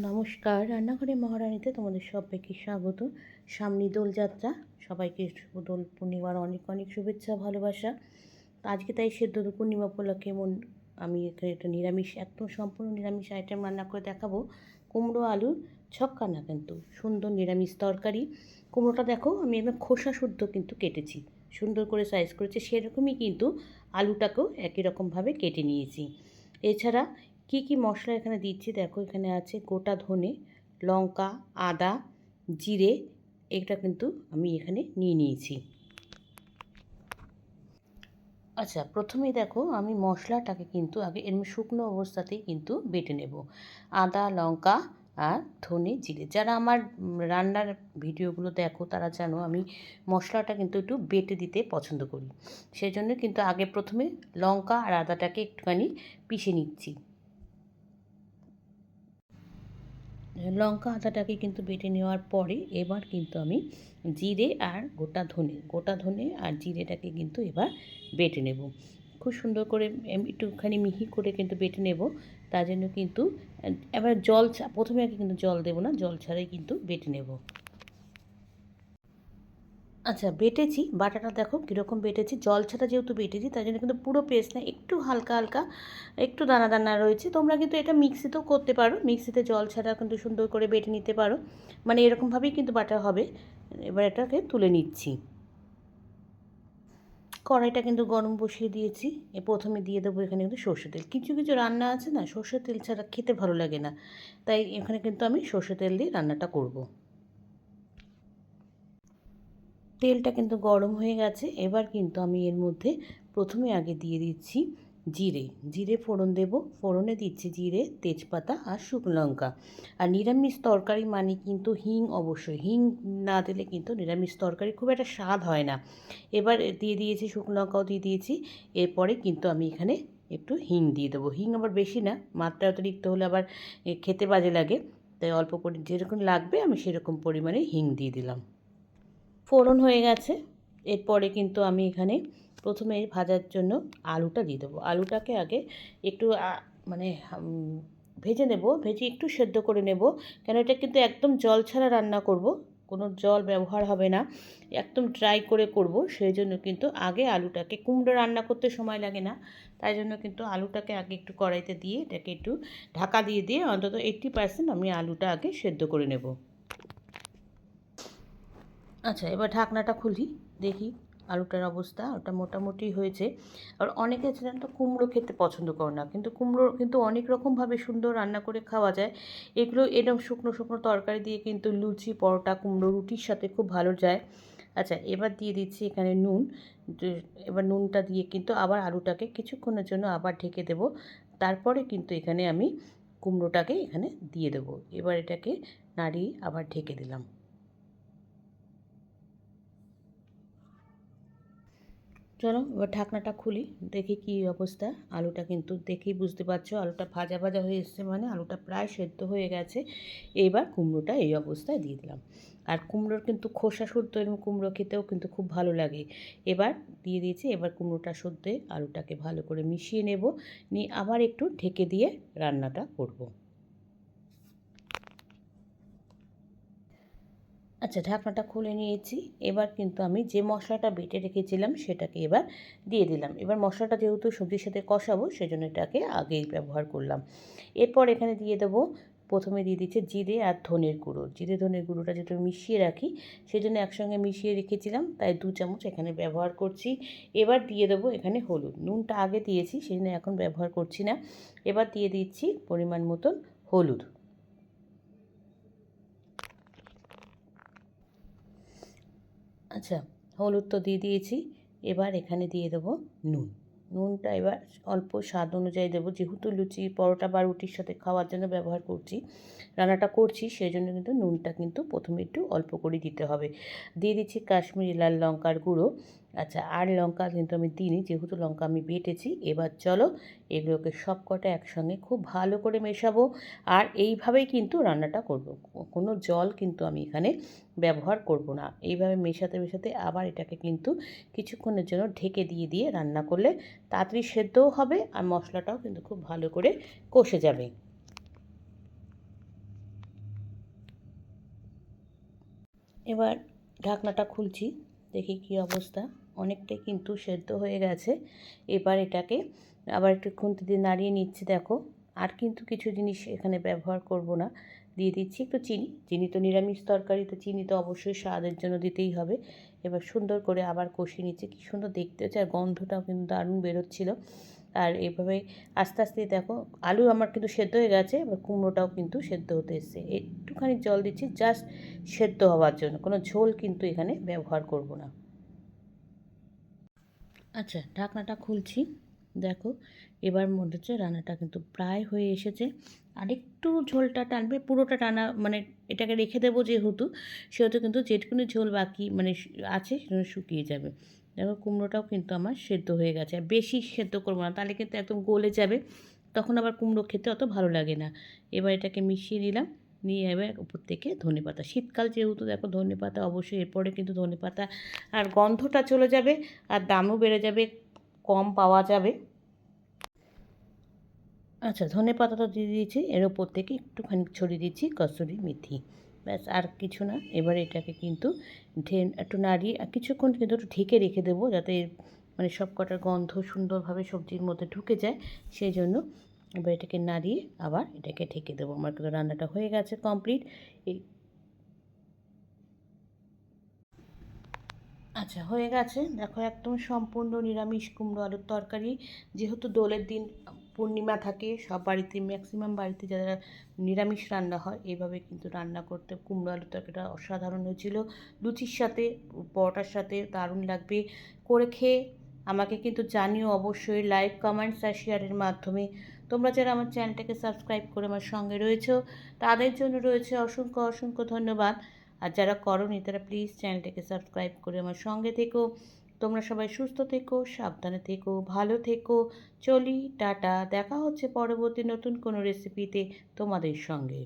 নমস্কার, রান্নাঘরে মহারানীতে তোমাদের সবাইকে স্বাগত। সামনে দোলযাত্রা, সবাইকে শুভ দোল পূর্ণিমার অনেক অনেক শুভেচ্ছা ভালোবাসা। আজকে তাই সেদ্ধ দোল পূর্ণিমা উপলক্ষে আমি এখানে একটা নিরামিষ, একদম সম্পূর্ণ নিরামিষ আইটেম রান্না করে দেখাবো। কুমড়ো আলুর ছক্কা, না কিন্তু সুন্দর নিরামিষ তরকারি। কুমড়োটা দেখো আমি একদম খোসা শুদ্ধ কিন্তু কেটেছি, সুন্দর করে সাইজ করেছি, সেরকমই কিন্তু আলুটাকেও একই রকমভাবে কেটে নিয়েছি। এছাড়া কি কি মশলা এখানে দিচ্ছি দেখো, এখানে আছে গোটা ধনে, লঙ্কা, আদা, জিরে, এটা কিন্তু আমি এখানে নিয়ে নিয়েছি। আচ্ছা, প্রথমেই দেখো আমি মশলাটাকে কিন্তু আগে এমনি শুকনো অবস্থাতেই কিন্তু বেটে নেব। আদা, লঙ্কা আর ধনে, জিরে। যারা আমার রান্নার ভিডিওগুলো দেখো তারা জানো আমি মশলাটা কিন্তু একটু বেটে দিতে পছন্দ করি। সেই জন্য কিন্তু আগে প্রথমে লঙ্কা আর আদাটাকে একটুখানি পিষে নিচ্ছি। লঙ্কা আদাটাকে কিন্তু বেটে নেওয়ার পরে এবার কিন্তু আমি জিরে আর গোটা ধনে আর জিরেটাকে কিন্তু এবার বেটে নেব। খুব সুন্দর করে একটুখানি মিহি করে কিন্তু বেটে নেব। তার জন্য কিন্তু এবার প্রথমে আগে কিন্তু জল দেবো না, জল ছাড়াই কিন্তু বেটে নেব। আচ্ছা, বেটেছি, বাটাটা দেখো কীরকম বেটেছি, জল ছাড়া যেহেতু বেটেছি তাই জন্য কিন্তু পুরো পেস্ট না, একটু হালকা হালকা একটু দানা দানা রয়েছে। তোমরা কিন্তু এটা মিক্সিতেও করতে পারো, মিক্সিতে জল ছাড়া কিন্তু সুন্দর করে বেটে নিতে পারো, মানে এরকমভাবেই কিন্তু বাটা হবে। এবার এটাকে তুলে নিচ্ছি। কড়াইটা কিন্তু গরম বসিয়ে দিয়েছি। প্রথমে দিয়ে দেবো এখানে কিন্তু সর্ষে তেল। কিছু কিছু রান্না আছে না সর্ষে তেল ছাড়া খেতে ভালো লাগে না, তাই এখানে কিন্তু আমি সর্ষে তেল দিয়ে রান্নাটা করব। তেলটা কিন্তু গরম হয়ে গেছে। এবার কিন্তু আমি এর মধ্যে প্রথমে আগে দিয়ে দিচ্ছি জিরে ফোড়ন দেব। ফোড়নে দিচ্ছি জিরে, তেজপাতা আর শুকনো লঙ্কা। আর নিরামিষ তরকারি মানে কিন্তু হিং, অবশ্যই হিং না দিলে কিন্তু নিরামিষ তরকারি খুব একটা স্বাদ হয় না। এবার দিয়ে দিয়েছি শুকনো লঙ্কাও দিয়ে দিয়েছি। এরপরে কিন্তু আমি এখানে একটু হিং দিয়ে দেবো। হিং আবার বেশি না, মাত্রা অতিরিক্ত হলে আবার খেতে বাজে লাগে, তাই অল্প করে যেরকম লাগবে আমি সেরকম পরিমাণে হিং দিয়ে দিলাম। ফোড়ন হয়ে গেছে। এরপরে কিন্তু আমি এখানে প্রথমে ভাজার জন্য আলুটা দিয়ে দেবো। আলুটাকে আগে একটু মানে ভেজে নেব, ভেজে একটু সেদ্ধ করে নেব, কেন এটা কিন্তু একদম জল ছাড়া রান্না করব, কোনো জল ব্যবহার হবে না, একদম ড্রাই করে করব। সেই জন্য কিন্তু আগে আলুটাকে, কুমড়ো রান্না করতে সময় লাগে না, তাই জন্য কিন্তু আলুটাকে আগে একটু কড়াইতে দিয়ে এটাকে একটু ঢাকা দিয়ে অন্তত 80% আমি আলুটা আগে সেদ্ধ করে নেব। আচ্ছা, এবার ঢাকনাটা খুলি, দেখি আলুটার অবস্থা। ওটা মোটামুটি হয়েছে। আর অনেকে আছে জানো তো কুমড়ো খেতে পছন্দ করে না, কিন্তু কুমড়ো কিন্তু অনেক রকমভাবে সুন্দর রান্না করে খাওয়া যায়। এগুলো এরকম শুকনো শুকনো তরকারি দিয়ে কিন্তু লুচি, পরোটা, কুমড়ো রুটির সাথে খুব ভালো যায়। আচ্ছা, এবার দিয়ে দিচ্ছি এখানে নুন। এবার নুনটা দিয়ে কিন্তু আবার আলুটাকে কিছুক্ষণের জন্য আবার ঢেকে দেব। তারপরে কিন্তু এখানে আমি কুমড়োটাকে এখানে দিয়ে দেবো। এবার এটাকে নাড়িয়ে আবার ঢেকে দিলাম। চলো এবার ঢাকনাটা খুলি, দেখি কী অবস্থা। আলুটা কিন্তু দেখেই বুঝতে পারছো আলুটা ভাজা ভাজা হয়ে এসছে, মানে আলুটা প্রায় সেদ্ধ হয়ে গেছে। এবার কুমড়োটা এই অবস্থায় দিয়ে দিলাম। আর কুমড়োর কিন্তু খোসা শুদ্ধ এবং কুমড়ো খেতেও কিন্তু খুব ভালো লাগে। এবার দিয়ে দিয়েছি। এবার কুমড়োটা শুদ্ধে আলুটাকে ভালো করে মিশিয়ে নেব, নিয়ে আবার একটু ঢেকে দিয়ে রান্নাটা করব। আচ্ছা, ঢাকনাটা খুলে নিয়েছি। এবার কিন্তু আমি যে মশলাটা বেটে রেখেছিলাম সেটাকে এবার দিয়ে দিলাম। এবার মশলাটা যেহেতু সবজির সাথে কষাবো সেজন্য এটাকে আগেই ব্যবহার করলাম। এরপর এখানে দিয়ে দেবো, প্রথমে দিয়ে দিচ্ছে জিরে আর ধনের গুঁড়ো। জিরে ধনের গুঁড়োটা যেহেতু মিশিয়ে রাখি সেজন্য একসঙ্গে মিশিয়ে রেখেছিলাম, তাই 2 চামচ এখানে ব্যবহার করছি। এবার দিয়ে দেবো এখানে হলুদ। নুনটা আগে দিয়েছি সেজন্য এখন ব্যবহার করছি না। এবার দিয়ে দিচ্ছি পরিমাণ মতন হলুদ। আচ্ছা, হলুদ তো দিয়ে দিয়েছি। এবার এখানে দিয়ে দেবো নুন। নুনটা এবার অল্প স্বাদ অনুযায়ী দেবো, যেহেতু লুচি, পরোটা বা রুটির সাথে খাওয়ার জন্য ব্যবহার করছি, রান্নাটা করছি, সেই জন্য কিন্তু নুনটা কিন্তু প্রথমে একটু অল্প করে দিতে হবে। দিয়ে দিচ্ছি কাশ্মীরি লাল লঙ্কার গুঁড়ো। আচ্ছা, আর লঙ্কা কিন্তু আমি দিইনি, যেহেতু লঙ্কা আমি বেটেছি। এবার চলো এগুলোকে সব কটা একসঙ্গে খুব ভালো করে মেশাবো। আর এইভাবেই কিন্তু রান্নাটা করব, কোনো জল কিন্তু আমি এখানে ব্যবহার করব না। এইভাবে মেশাতে মেশাতে আবার এটাকে কিন্তু কিছুক্ষণের জন্য ঢেকে দিয়ে রান্না করলে তাড়াতাড়ি সেদ্ধও হবে আর মশলাটাও কিন্তু খুব ভালো করে কষে যাবে। এবার ঢাকনাটা খুলছি, দেখি কী অবস্থা। অনেকটাই কিন্তু সেদ্ধ হয়ে গেছে। এবার এটাকে আবার একটু খুন্তি দিয়ে নাড়িয়ে নিচ্ছি। দেখো, আর কিন্তু কিছু জিনিস এখানে ব্যবহার করব না। দিয়ে দিচ্ছি একটু চিনি। চিনি তো নিরামিষ তরকারি, তো চিনি তো অবশ্যই স্বাদের জন্য দিতেই হবে। এবার সুন্দর করে আবার কষিয়ে নিচ্ছি। কী সুন্দর দেখতে হচ্ছে, আর গন্ধটাও কিন্তু দারুণ বেরোচ্ছিল। আর এভাবে আস্তে আস্তে দেখো আলু আমার কিন্তু সেদ্ধ হয়ে গেছে। এবার কুমড়োটাও কিন্তু সেদ্ধ হতে এসেছে। একটুখানি জল দিচ্ছি জাস্ট সেদ্ধ হওয়ার জন্য, কোনো ঝোল কিন্তু এখানে ব্যবহার করব না। আচ্ছা, ঢাকনাটা খুলছি। দেখো, এবার মনে হচ্ছে রান্নাটা কিন্তু প্রায় হয়ে এসেছে। আরেকটু ঝোলটা টানবে, পুরোটা টানা মানে এটাকে রেখে দেবো যেহেতু, সেহেতু কিন্তু যেটুকুনি ঝোল বাকি মানে আছে সেটা শুকিয়ে যাবে। দেখো, কুমড়োটাও কিন্তু আমার সেদ্ধ হয়ে গেছে। আর বেশি সেদ্ধ করবো না, তাহলে কিন্তু একদম গলে যাবে, তখন আবার কুমড়ো খেতে অত ভালো লাগে না। এবার এটাকে মিশিয়ে নিলাম, নিয়ে এবার উপর থেকে ধনেপাতা, শীতকাল যেহেতু দেখো ধনেপাতা অবশ্যই, এরপরে কিন্তু ধনেপাতা আর গন্ধটা চলে যাবে, আর দামও বেড়ে যাবে, কম পাওয়া যাবে। আচ্ছা, ধনেপাতা তো দিয়ে দিয়েছি, এর ওপর থেকে একটুখানি ছড়িয়ে দিচ্ছি কসুরি মেথি। ব্যাস, আর কিছু না। এবার এটাকে কিন্তু একটু নাড়িয়ে কিছুক্ষণ কিন্তু একটু ঢেকে রেখে দেবো, যাতে মানে সব কটার গন্ধ সুন্দরভাবে সবজির মধ্যে ঢুকে যায়। সেই জন্য এবার এটাকে নাড়িয়ে আবার এটাকে ঢেকে দেবো। আমার কিন্তু রান্নাটা হয়ে গেছে কমপ্লিট। এই আচ্ছা, হয়ে গেছে। দেখো, একদম সম্পূর্ণ নিরামিষ কুমড়ো আলুর তরকারি। যেহেতু দোলের দিন, পূর্ণিমা থাকে, সব বাড়িতে ম্যাক্সিমাম বাড়িতে যারা নিরামিষ রান্না হয় এইভাবে কিন্তু রান্না করতে কুমড়ো আলুর তরকারিটা অসাধারণ হয়েছিল। লুচির সাথে, পরোটার সাথে দারুণ লাগবে। করে খেয়ে আমাকে কিন্তু জানিও অবশ্যই লাইক, কমেন্টস আর শেয়ারের মাধ্যমে। তোমরা যারা আমার চ্যানেলটাকে সাবস্ক্রাইব করে আমার সঙ্গে রয়েছো, তাদের জন্য রয়েছে অসংখ্য অসংখ্য ধন্যবাদ। আর যারা করোনি তারা প্লিজ চ্যানেলটাকে সাবস্ক্রাইব করে আমার সঙ্গে থেকো। তোমরা সবাই সুস্থ থেকো, সাবধানে থেকো, ভালো থেকো। চলি, টাটা। দেখা হচ্ছে পরবর্তী নতুন কোনো রেসিপিতে তোমাদের সঙ্গে।